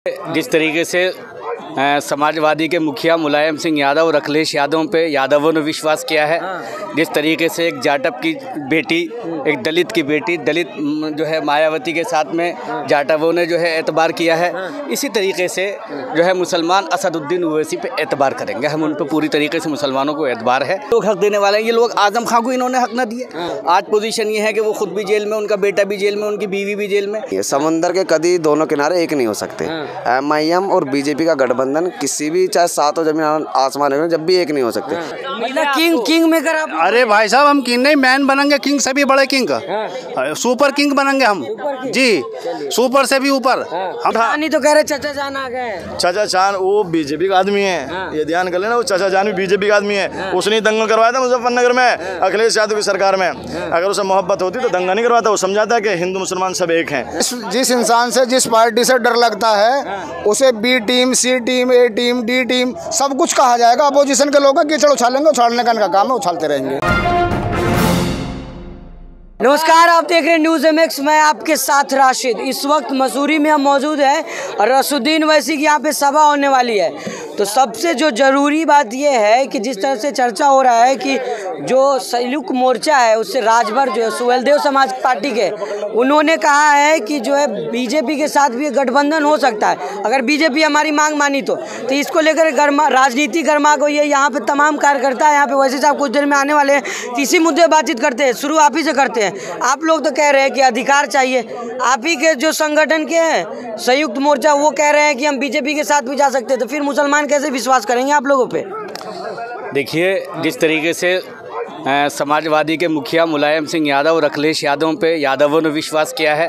जिस तरीके से समाजवादी के मुखिया मुलायम सिंह यादव और अखिलेश यादव पे यादवों ने विश्वास किया है, जिस तरीके से एक जाटव की बेटी, एक दलित की बेटी, दलित जो है मायावती के साथ में जाटवों ने जो है एतबार किया है, इसी तरीके से जो है मुसलमान असदुद्दीन ओवैसी पे एतबार करेंगे। हम उन पे पूरी तरीके से मुसलमानों को एतबार है। लोग हक देने वाले हैं। ये लोग आजम खां को इन्होंने हक ना दिए। आज पोजीशन ये है कि वो खुद भी जेल में, उनका बेटा भी जेल में, उनकी बीवी भी जेल में। ये समुंदर के कभी दोनों किनारे एक नहीं हो सकते। MIM और BJP का गठबंधन किसी भी, चाहे सात हो जमीन आसमान हो, जब भी एक नहीं हो सकते। मतलब किंग मेकर आप। अरे भाई साहब, हम किंग नहीं, मैन बनेंगे किंग, सभी बड़े किंग, सुपर किंग बनेंगे हम जी, सुपर से भी ऊपर। हम तो कह रहे चाचा जान आ गए। चाचा जान वो BJP का आदमी है, ये ध्यान कर लेना। वो चाचा जान भी BJP का आदमी है। उसने दंगल करवाया था मुजफ्फरनगर में अखिलेश यादव की सरकार में। अगर उसे मोहब्बत होती तो दंगा नहीं करवाता। वो समझाता है कि हिंदू मुसलमान सब एक हैं। जिस इंसान से, जिस पार्टी से डर लगता है, उसे B team, C team, A team, D team सब कुछ कहा जाएगा। अपोजिशन के लोग कीचड़ उछालेंगे, उछालने का इनका काम है, उछालते रहेंगे। नमस्कार, आप देख रहे हैं न्यूज़ MX। मैं आपके साथ राशिद। इस वक्त मसूरी में हम मौजूद हैं और असदुद्दीन ओवैसी की यहाँ पे सभा होने वाली है। तो सबसे जो ज़रूरी बात यह है कि जिस तरह से चर्चा हो रहा है कि जो संयुक्त मोर्चा है उससे राजभर जो है सुहेलदेव समाज पार्टी के, उन्होंने कहा है कि जो है BJP के साथ भी गठबंधन हो सकता है अगर BJP हमारी मांग मानी तो इसको लेकर राजनीति गर्मा गई है। यहाँ पे तमाम कार्यकर्ता यहाँ पे ओवैसी साहब कुछ देर में आने वाले हैं। इसी मुद्दे बातचीत करते हैं। शुरू आप ही से करते हैं। आप लोग तो कह रहे हैं कि अधिकार चाहिए, आप ही के जो संगठन के हैं संयुक्त मोर्चा, वो कह रहे हैं कि हम BJP के साथ भी जा सकते हैं। तो फिर मुसलमान कैसे विश्वास करेंगे आप लोगों पे? देखिए, जिस तरीके से समाजवादी के मुखिया मुलायम सिंह यादव और अखिलेश यादव पे यादवों ने विश्वास किया है,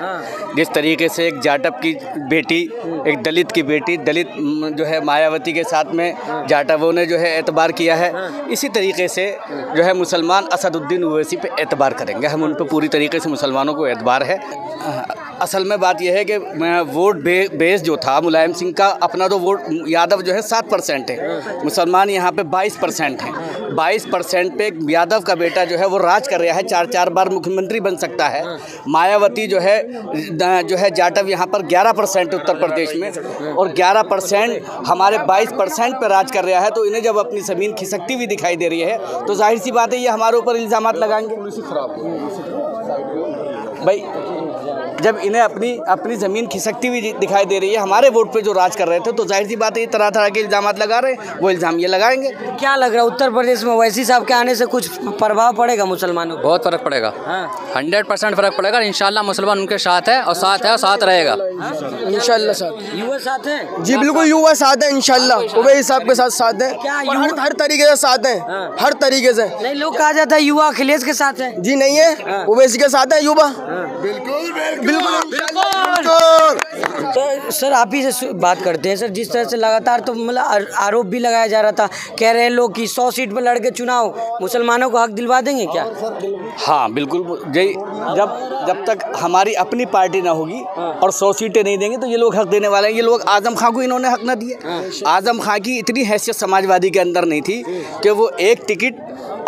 जिस तरीके से एक जाटव की बेटी, एक दलित की बेटी, दलित जो है मायावती के साथ में जाटवों ने जो है एतबार किया है, इसी तरीके से जो है मुसलमान असदुद्दीन ओवैसी पे एतबार करेंगे। हम उन पे पूरी तरीके से मुसलमानों को एतबार है। असल में बात यह है कि वोट बेस जो था मुलायम सिंह का, अपना तो वोट यादव जो है 7% है, मुसलमान यहाँ पे 22% हैं। 22% पे यादव का बेटा जो है वो राज कर रहा है, 4 बार मुख्यमंत्री बन सकता है। मायावती जो है जाटव यहाँ पर 11% उत्तर प्रदेश में, और 11% हमारे 22% पे राज कर रहा है। तो इन्हें जब अपनी ज़मीन खिसकती हुई दिखाई दे रही है तो जाहिर सी बात है ये हमारे ऊपर इल्ज़ामात लगाएंगे। भाई जब इन्हें अपनी ज़मीन खिसकती हुई दिखाई दे रही है, हमारे वोट पे जो राज कर रहे थे, तो जाहिर सी बात है ये तरह तरह के इल्ज़ामात लगा रहे हैं, वो इल्ज़ाम ये लगाएंगे। क्या लग रहा है उत्तर प्रदेश में ओवैसी साहब के आने से कुछ प्रभाव पड़ेगा मुसलमानों को? बहुत फ़र्क पड़ेगा। 100% फ़र्क पड़ेगा। इंशाल्लाह मुसलमान उनके साथ है और साथ रहेगा इंशाल्लाह। साथ युवा साथ हैं जी, बिल्कुल युवा साथ है इंशाल्लाह। ओवैसी साहब के साथ है। क्या हर तरीके से साथ है, हर तरीके से। नहीं, लोग कहा जाता है युवा अखिलेश के साथ है। जी नहीं है, ओवैसी के साथ है युवा। तो सर आप ही से बात करते हैं। सर जिस तरह से लगातार तो मतलब आरोप भी लगाया जा रहा था, कह रहे हैं लोग कि 100 सीट पर लड़के चुनाव मुसलमानों को हक दिलवा देंगे क्या? हाँ बिल्कुल। जब तक हमारी अपनी पार्टी ना होगी और 100 सीटें नहीं देंगे तो ये लोग हक देने वाले हैं। ये लोग आजम खां को इन्होंने हक ना दिए। आजम खां की इतनी हैसियत समाजवादी के अंदर नहीं थी कि वो एक टिकट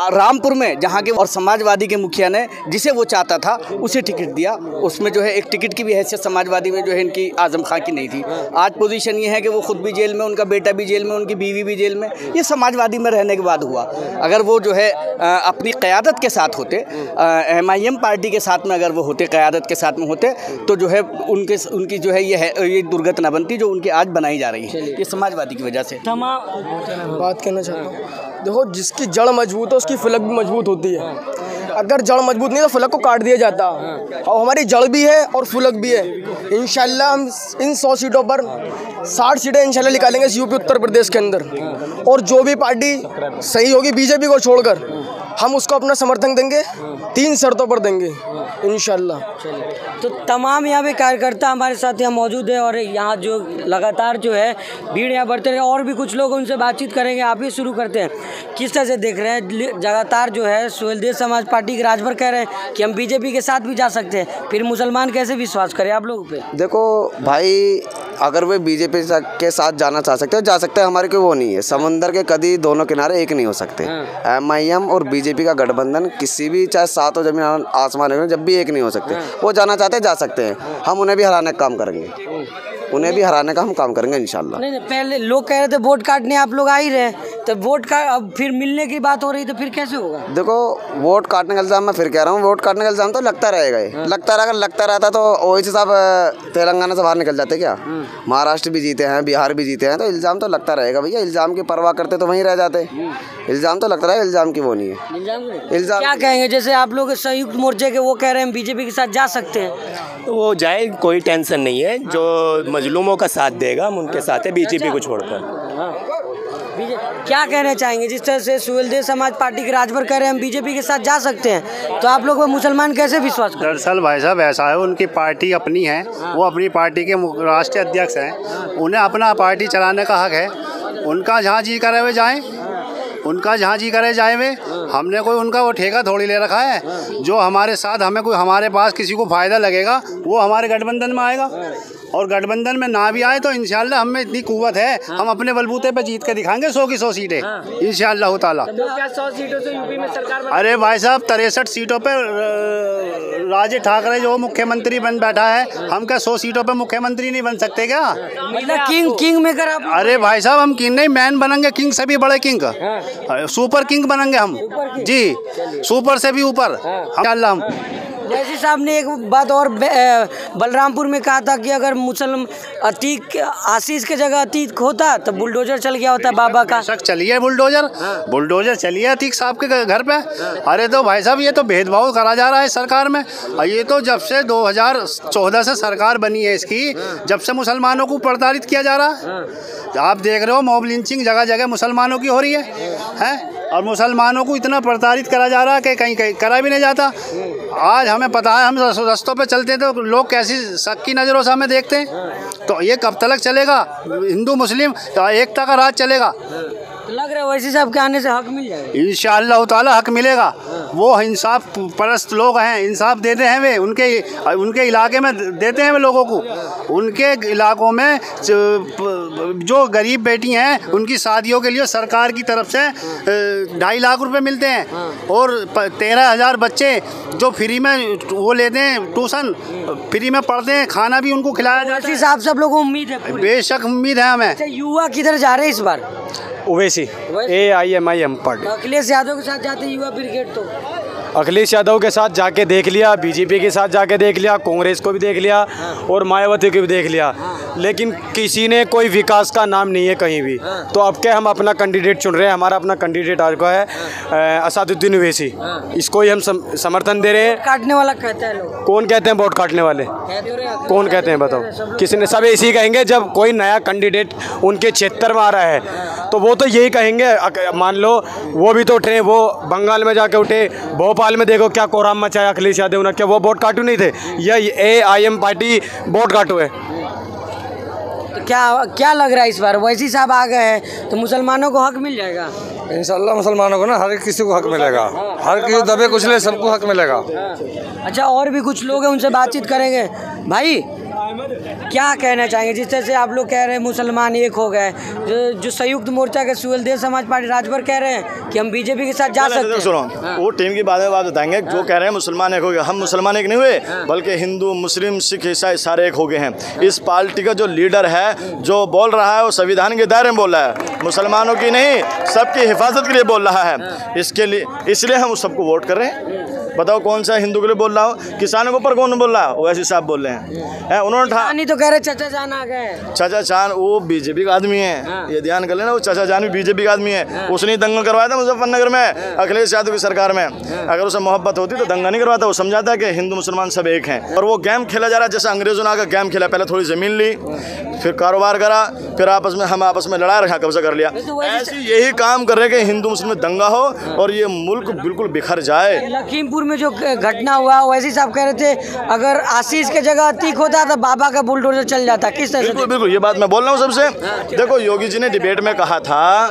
रामपुर में, जहाँ के और समाजवादी के मुखिया ने जिसे वो चाहता था उसे टिकट दिया, उसमें जो है एक टिकट की भी हैसियत समाजवादी में जो है इनकी आजम खां की नहीं थी। आज पोजीशन ये है कि वो खुद भी जेल में, उनका बेटा भी जेल में, उनकी बीवी भी जेल में। ये समाजवादी में रहने के बाद हुआ। अगर वो जो है अपनी क़यादत के साथ होते, MIM पार्टी के साथ में अगर वो होते, क़यादत के साथ में होते, तो जो है उनकी जो है ये दुर्घटना बनती जो उनकी आज बनाई जा रही है, ये समाजवादी की वजह से। बात कहना चाहता हूँ, देखो जिसकी जड़ मजबूत है उसकी फलक भी मजबूत होती है। अगर जड़ मजबूत नहीं तो फलक को काट दिया जाता। और हमारी जड़ भी है और फलक भी है। इंशाल्लाह हम इन 100 सीटों पर 60 सीटें इंशाल्लाह निकालेंगे इस UP उत्तर प्रदेश के अंदर। और जो भी पार्टी सही होगी BJP को छोड़कर, हम उसको अपना समर्थन देंगे, 3 शर्तों पर देंगे इंशाल्लाह। तो तमाम यहाँ पे कार्यकर्ता हमारे साथ यहाँ मौजूद है और यहाँ जो लगातार जो है भीड़ यहाँ बढ़ते रहे, और भी कुछ लोग उनसे बातचीत करेंगे। आप ही शुरू करते हैं। किस तरह से देख रहे हैं लगातार जो है सुहेलदेव समाज पार्टी के राजभर कह रहे हैं कि हम BJP के साथ भी जा सकते हैं, फिर मुसलमान कैसे विश्वास करें आप लोगों पे? देखो भाई, अगर वे BJP के साथ जाना चाह सकते हैं, जा सकते हैं। हमारे कोई वो नहीं है। समुंदर के कभी दोनों किनारे एक नहीं हो सकते। MIM और BJP का गठबंधन किसी भी, चाहे सात हो जमीन आसमान हो, जब भी एक नहीं हो सकते। वो जाना चाहते हैं, जा सकते हैं। हम उन्हें भी हराने का काम करेंगे। उन्हें भी हराने का हम काम करेंगे इंशाल्लाह। नहीं, पहले लोग कह रहे थे वोट काटने आप लोग आ ही रहे, तो वोट का अब फिर मिलने की बात हो रही, तो फिर कैसे होगा? देखो, वोट काटने का इल्ज़ाम मैं फिर कह रहा हूँ, वोट काटने का इल्ज़ाम तो लगता रहेगा ही। लगता रहता तो ओवैसी साहब तेलंगाना से बाहर निकल जाते क्या? महाराष्ट्र भी जीते हैं, बिहार भी जीते हैं, तो इल्ज़ाम तो लगता रहेगा भैया। इल्ज़ाम की परवाह करते तो वहीं रह जाते। इल्ज़ाम तो लगता रहेगा, इल्ज़ाम की वो नहीं है। इल्ज़ाम क्या कहेंगे, जैसे आप लोग संयुक्त मोर्चे के वो कह रहे हैं बीजेपी के साथ जा सकते हैं, तो वो जाए, कोई टेंशन नहीं है। जो मजलूमों का साथ देगा हम उनके साथ है, बीजेपी को छोड़कर। क्या कहना चाहेंगे? जिस तरह से सुहेलदेव समाज पार्टी के राजभर कह रहे हैं हम बीजेपी के साथ जा सकते हैं, तो आप लोग वो मुसलमान कैसे विश्वास करें? दरअसल भाई साहब ऐसा है, उनकी पार्टी अपनी है, वो अपनी पार्टी के राष्ट्रीय अध्यक्ष हैं, उन्हें अपना पार्टी चलाने का हक है। उनका जहाँ जी करे वे जाएं, उनका जहाँ जी करे जाए वे। हमने कोई उनका वो ठेका थोड़ी ले रखा है। जो हमारे साथ हमारे पास किसी को फ़ायदा लगेगा वो हमारे गठबंधन में आएगा, और गठबंधन में ना भी आए तो इंशाल्लाह हमें इतनी कुव्वत है, हम अपने बलबूते पे जीत के दिखाएंगे 100 की 100 सीटें इंशाल्लाह ताला। क्या 100 सीटों से यूपी में सरकार अरे भाई साहब 63 सीटों पे राज ठाकरे जो मुख्यमंत्री बन बैठा है, हम क्या 100 सीटों पे मुख्यमंत्री नहीं बन सकते क्या? मतलब किंग मेकर आप? अरे भाई साहब हम किंग नहीं, मैन बनेंगे किंग से भी बड़े किंग, सुपर किंग बनेंगे हम जी, सुपर से भी ऊपर इंशाल्लाह हम। जैसे साहब ने एक बात और बलरामपुर में कहा था कि अगर मुसलमान अतीक आशीष के जगह अतीक होता तो बुलडोजर चल गया होता बाबा का। शक चलिए बुलडोजर चलिए अतीक साहब के घर पे। अरे तो भाई साहब ये तो भेदभाव करा जा रहा है सरकार में। ये तो जब से 2014 से सरकार बनी है इसकी, जब से मुसलमानों को प्रताड़ित किया जा रहा है। आप देख रहे हो मॉब लिंचिंग जगह जगह मुसलमानों की हो रही है और मुसलमानों को इतना प्रताड़ित करा जा रहा है कि कहीं कहीं करा भी नहीं जाता। आज हमें पता है, हम रास्तों पे चलते तो लोग कैसी शक की नज़रों से हमें देखते हैं। तो ये कब तक चलेगा? हिंदू मुस्लिम एकता का राज चलेगा। तो लग रहा है ओवैसी साहब के आने से हक मिल जाएगा इंशाअल्लाह ताला, हक मिलेगा। वो इंसाफ परस्त लोग हैं, इंसाफ देते हैं वे, उनके इलाके में देते हैं वे लोगों को। उनके इलाकों में जो गरीब बेटी हैं उनकी शादियों के लिए सरकार की तरफ से 2.5 लाख रुपए मिलते हैं, और 13,000 बच्चे जो फ्री में वो लेते हैं, ट्यूशन फ्री में पढ़ते हैं, खाना भी उनको खिलाया जाता है। साहब सब लोगों को उम्मीद है, बेशक उम्मीद है हमें। युवा किधर जा रहे हैं इस बार? Owaisi AIMIM party. अखिलेश यादव के साथ जाते युवा ब्रिगेड, तो अखिलेश यादव के साथ जाके देख लिया, बीजेपी के साथ जाके देख लिया, कांग्रेस को भी देख लिया और मायावती को भी देख लिया, लेकिन किसी ने कोई विकास का नाम नहीं है कहीं भी। तो अब क्या हम अपना कैंडिडेट चुन रहे हैं, हमारा अपना कैंडिडेट आज का है असदुद्दीन ओवैसी, इसको ही हम समर्थन दे रहे हैं। काटने वाला कहता है लोग। कौन कहते हैं वोट काटने वाले? कौन कहते हैं बताओ? किसी ने? सब ऐसे ही कहेंगे जब कोई नया कैंडिडेट उनके क्षेत्र में आ रहा है तो वो तो यही कहेंगे। मान लो वो भी तो उठे, वो बंगाल में जाके उठे, भोपाल में देखो क्या कोहराम मचाया अखिलेश यादव ने, क्या वो वोट काटू नहीं थे? यह AIM पार्टी वोट काटू है। तो क्या लग रहा है इस बार ओवैसी साहब आ गए हैं तो मुसलमानों को हक मिल जाएगा? इंशाल्लाह मुसलमानों को ना हर किसी को हक मिलेगा, हर किसी दबे कुचले सबको हक मिलेगा। अच्छा, और भी कुछ लोग हैं, उनसे बातचीत करेंगे। भाई क्या कहना चाहेंगे? जिस तरह से आप लोग कह रहे हैं मुसलमान एक हो गए, जो संयुक्त मोर्चा के सुहेलदेव समाज पार्टी राजभर कह रहे हैं कि हम बीजेपी के साथ जा सकते हैं। सुनो, वो टीम की बात बताएंगे। जो कह रहे हैं मुसलमान एक हो गए, हम मुसलमान एक नहीं हुए, बल्कि हिंदू मुस्लिम सिख ईसाई सारे एक हो गए हैं। इस पार्टी का जो लीडर है, जो बोल रहा है, वो संविधान के दायरे में बोल रहा है, मुसलमानों की नहीं, सबकी हिफाजत के लिए बोल रहा है। इसलिए हम उस सबको वोट कर रहे हैं। बताओ कौन सा हिंदू के लिए बोल रहा हो? किसानों के ऊपर कौन बोल रहा है? ओवैसी साहब बोल रहे हैं। उन्होंने तो कह रहे चाचा जान आ गए। चाचा जान वो बीजेपी का आदमी है, ये ध्यान कर लेना। वो चाचा जान भी बीजेपी का आदमी है। उसने दंगल करवाया था मुजफ्फरनगर में अखिलेश यादव की सरकार में। अगर उसे मोहब्बत होती तो दंगा नहीं करवाता। वो समझाता है कि हिंदू मुसलमान सब एक हैं। और वो गेम खेला जा रहा है जैसे अंग्रेजों ने आकर गेम खेला। पहले थोड़ी ज़मीन ली, फिर कारोबार करा, फिर हम आपस में लड़ा रखा, कब्जा कर लिया। ऐसे यही काम कर रहे हैं कि हिंदू मुस्लिम में दंगा हो और ये मुल्क बिल्कुल बिखर जाए। लखीमपुर में जो घटना हुआ, ओवैसी साहब कह रहे थे अगर आशीष के जगह अतीक होता तो बाबा का बुलडोजर चल जाता। किस तरह से? बिल्कुल ये बात मैं बोल रहा हूँ सबसे। देखो, योगी जी ने डिबेट में कहा था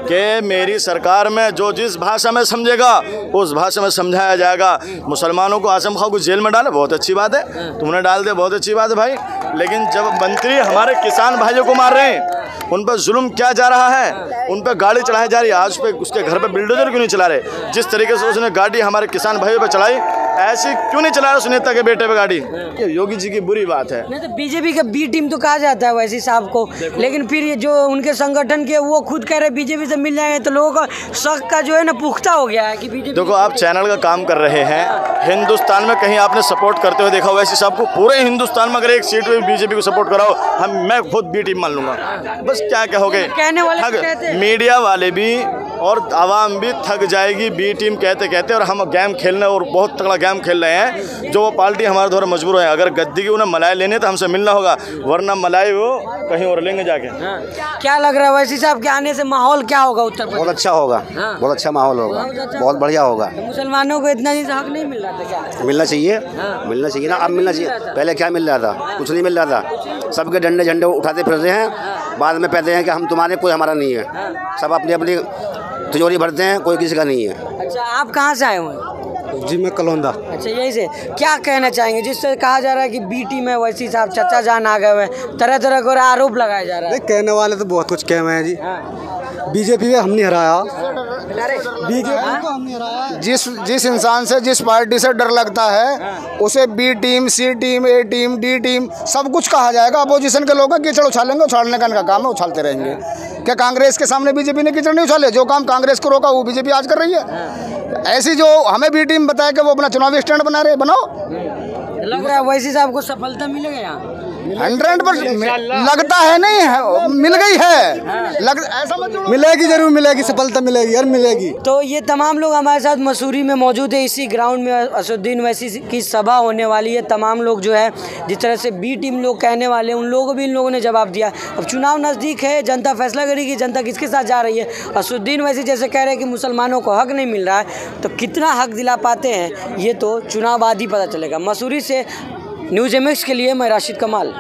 कि मेरी सरकार में जो जिस भाषा में समझेगा उस भाषा में समझाया जाएगा। मुसलमानों को आजम खां को जेल में डाला, बहुत अच्छी बात है, तुमने डाल दिया, बहुत अच्छी बात है भाई। लेकिन जब मंत्री हमारे किसान भाइयों को मार रहे हैं, उन पर जुल्म क्या जा रहा है, उन पर गाड़ी चढ़ाई जा रही है, आज पे उसके घर पे बिल्डोजर क्यों नहीं चला रहे? जिस तरीके से उसने गाड़ी हमारे किसान भाइयों पे चलाई, ऐसी क्यों नहीं चला रहा उस नेता के बेटे पे गाड़ी? ये योगी जी की बुरी बात है। नहीं तो बीजेपी का बी टीम तो कहा जाता है वैसी साहब को, लेकिन फिर ये जो उनके संगठन के वो खुद कह रहे बीजेपी से मिल जाएंगे, तो लोगों का शक का जो है ना पुख्ता हो गया है कि बीजेपी। देखो आप चैनल का काम कर रहे हैं, हिंदुस्तान में कहीं आपने सपोर्ट करते हुए देखा वैसे साहब को? पूरे हिंदुस्तान में अगर एक सीट में बीजेपी को सपोर्ट कराओ, मैं खुद बी टीम मान लूंगा। बस क्या कहोगे? कहने वाले मीडिया वाले भी और आवाम भी थक जाएगी बी टीम कहते कहते, और हम गेम खेलने और बहुत तगड़ा गेम खेल रहे हैं। जो वो पार्टी हमारे द्वारा मजबूर है, अगर गद्दी की उन्हें मलाई लेने तो हमसे मिलना होगा, वरना मलाई वो कहीं और लेंगे जाके। क्या लग रहा है वैसी साहब के आने से माहौल क्या होगा उत्तर प्रदेश? बहुत अच्छा होगा, बहुत अच्छा माहौल होगा, बहुत बढ़िया होगा। मुसलमानों को इतना हक नहीं मिल रहा था क्या? मिलना चाहिए, मिलना चाहिए ना, अब मिलना चाहिए। पहले क्या मिल रहा था? कुछ नहीं मिल रहा था। सबके डंडे झंडे उठाते फिर रहे हैं, बाद में कहते हैं कि हम तुम्हारे, कोई हमारा नहीं है। सब अपनी अपनी तिजोरी भरते हैं, कोई किसी का नहीं है। अच्छा, आप कहाँ से आए हुए हैं? जी मैं कलौंदा। अच्छा, यही से क्या कहना चाहेंगे जिससे कहा जा रहा है कि बी टीम है वैसी साहब चचा जान आ गए हुए, तरह तरह का आरोप लगाया जा रहा है? कहने वाले तो बहुत कुछ कह रहे हैं जी। बीजेपी में हम नहीं हराया, बीजेपी को हम नहीं हराया। जिस इंसान से, जिस पार्टी से डर लगता है उसे बी टीम, सी टीम, ए टीम, डी टीम सब कुछ कहा जाएगा। अपोजिशन के लोग कीचड़ उछालेंगे, उछालने का इनका काम है, उछालते रहेंगे। क्या कांग्रेस के सामने बीजेपी ने कीचड़ नहीं उछाले? जो काम कांग्रेस को रोका वो बीजेपी आज कर रही है। ऐसी जो हमें बी टीम बताया कि वो अपना चुनावी स्टैंड बना रहे, बनाओ। लग रहा है वैसी साहब को सफलता मिलेगा यहाँ? 100% लगता है, नहीं है, मिल गई है, ऐसा मत मिलेगी, जरूर मिलेगी, सफलता मिलेगी यार, मिलेगी। तो ये तमाम लोग हमारे साथ मसूरी में मौजूद है। इसी ग्राउंड में असदुद्दीन ओवैसी की सभा होने वाली है। तमाम लोग जो है जिस तरह से बी टीम लोग कहने वाले हैं, उन लोगों को भी इन लोगों ने जवाब दिया। अब चुनाव नज़दीक है, जनता फैसला करेगी जनता किसके साथ जा रही है। असदुद्दीन ओवैसी जैसे कह रहे हैं कि मुसलमानों को हक नहीं मिल रहा है, तो कितना हक दिला पाते हैं ये तो चुनाव बाद ही पता चलेगा। मसूरी से न्यूज़ MX के लिए मैं राशिद कमाल।